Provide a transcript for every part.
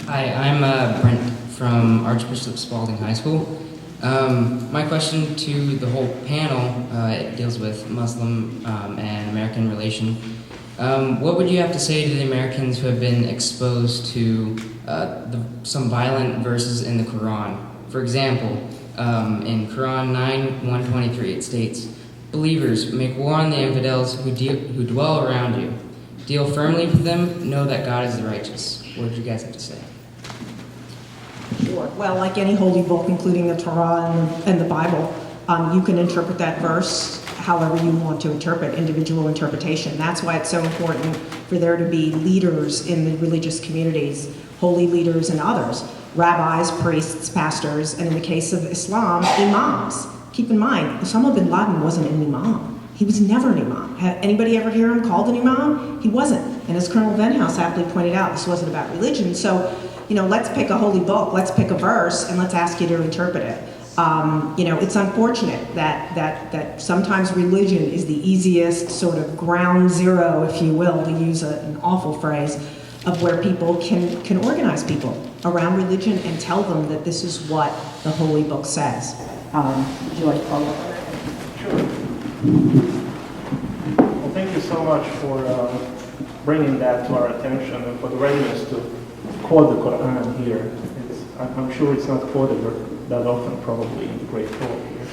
Hi, I'm Brent from Archbishop Spalding High School. My question to the whole panel it deals with Muslim and American relation. What would you have to say to the Americans who have been exposed to some violent verses in the Quran? For example, in Quran 9:123, it states, "Believers, make war on the infidels who dwell around you. Deal firmly with them, know that God is the righteous." What did you guys have to say? Sure. Well, like any holy book, including the Torah and the Bible, you can interpret that verse however you want to interpret, individual interpretation. That's why it's so important for there to be leaders in the religious communities, holy leaders and others, rabbis, priests, pastors, and in the case of Islam, imams. Keep in mind, Osama bin Laden wasn't an imam. He was never an imam. Had anybody ever hear him called an imam? He wasn't. And as Colonel Venhouse aptly pointed out, this wasn't about religion. So, let's pick a holy book, let's pick a verse, and let's ask you to interpret it. It's unfortunate that sometimes religion is the easiest sort of ground zero, if you will, to use an awful phrase, of where people can organize people around religion and tell them that this is what the holy book says. Would you like to follow up? Sure. Well, thank you so much for bringing that to our attention and for the readiness to quote the Quran here. I'm sure it's not quoted that often, probably in the Great Hall here.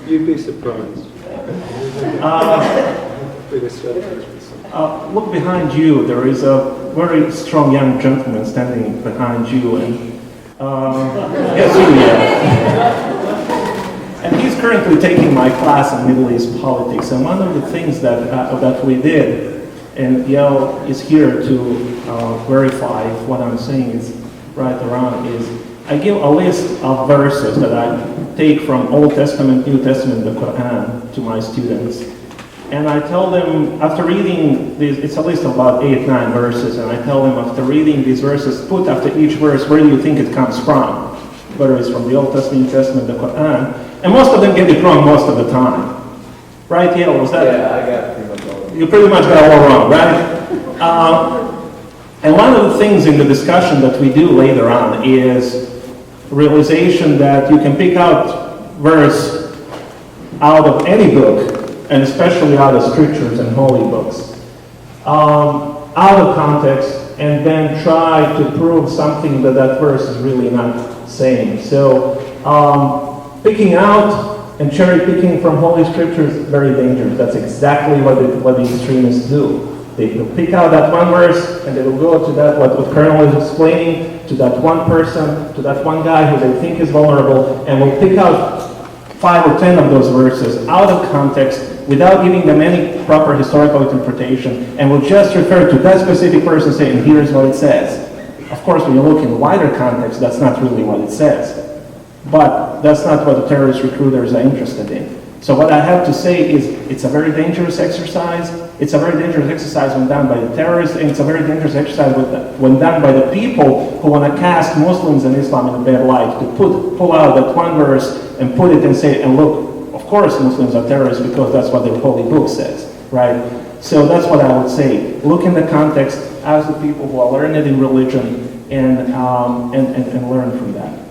You'd be surprised. Look behind you. There is a very strong young gentleman standing behind you, and yes, you, yeah. And he's currently taking my class in Middle East politics. And one of the things that we did, and Yale is here to verify if what I'm saying is right or wrong, is I give a list of verses that I take from Old Testament, New Testament, the Quran to my students. And I tell them, after reading this, it's a list of about 8-9 verses, and I tell them after reading these verses, put after each verse, where do you think it comes from? Whether it's from the Old Testament, New Testament, the Quran. And most of them get it wrong most of the time. Right, Yale? Was that? Yeah, I got pretty much all of it. You pretty much got it all wrong, right? And one of the things in the discussion that we do later on is realization that you can pick out verse out of any book, and especially out of scriptures and holy books, out of context, and then try to prove something that verse is really not saying. So picking out and cherry picking from holy scriptures is very dangerous. That's exactly what the extremists do. They'll pick out that one verse, and they will go to that, what Colonel is explaining, to that one person, to that one guy who they think is vulnerable, and will pick out 5 or 10 of those verses out of context without giving them any proper historical interpretation, and will just refer to that specific person saying, here's what it says. Of course, when you look in the wider context, that's not really what it says. But that's not what the terrorist recruiters are interested in. So what I have to say is it's a very dangerous exercise. It's a very dangerous exercise when done by the terrorists, and it's a very dangerous exercise when done by the people who want to cast Muslims and Islam in a bad light, to pull out that one verse and put it and say, and look, of course Muslims are terrorists because that's what their holy book says, right? So that's what I would say. Look in the context, ask the people who are learned in religion, and learn from that.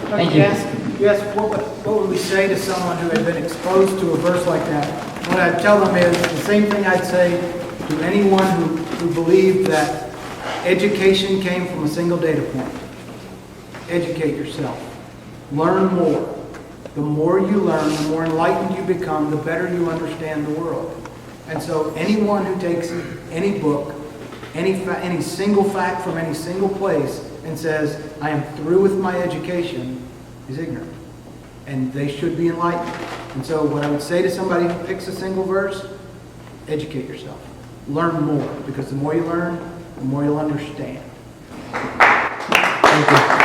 Thank you. Yes, what would we say to someone who had been exposed to a verse like that? What I'd tell them is the same thing I'd say to anyone who believed that education came from a single data point. Educate yourself. Learn more. The more you learn, the more enlightened you become, the better you understand the world. And so anyone who takes any book, any single fact from any single place and says, I am through with my education, is ignorant. And they should be enlightened. And so what I would say to somebody who picks a single verse, educate yourself. Learn more, because the more you learn, the more you'll understand. Thank you.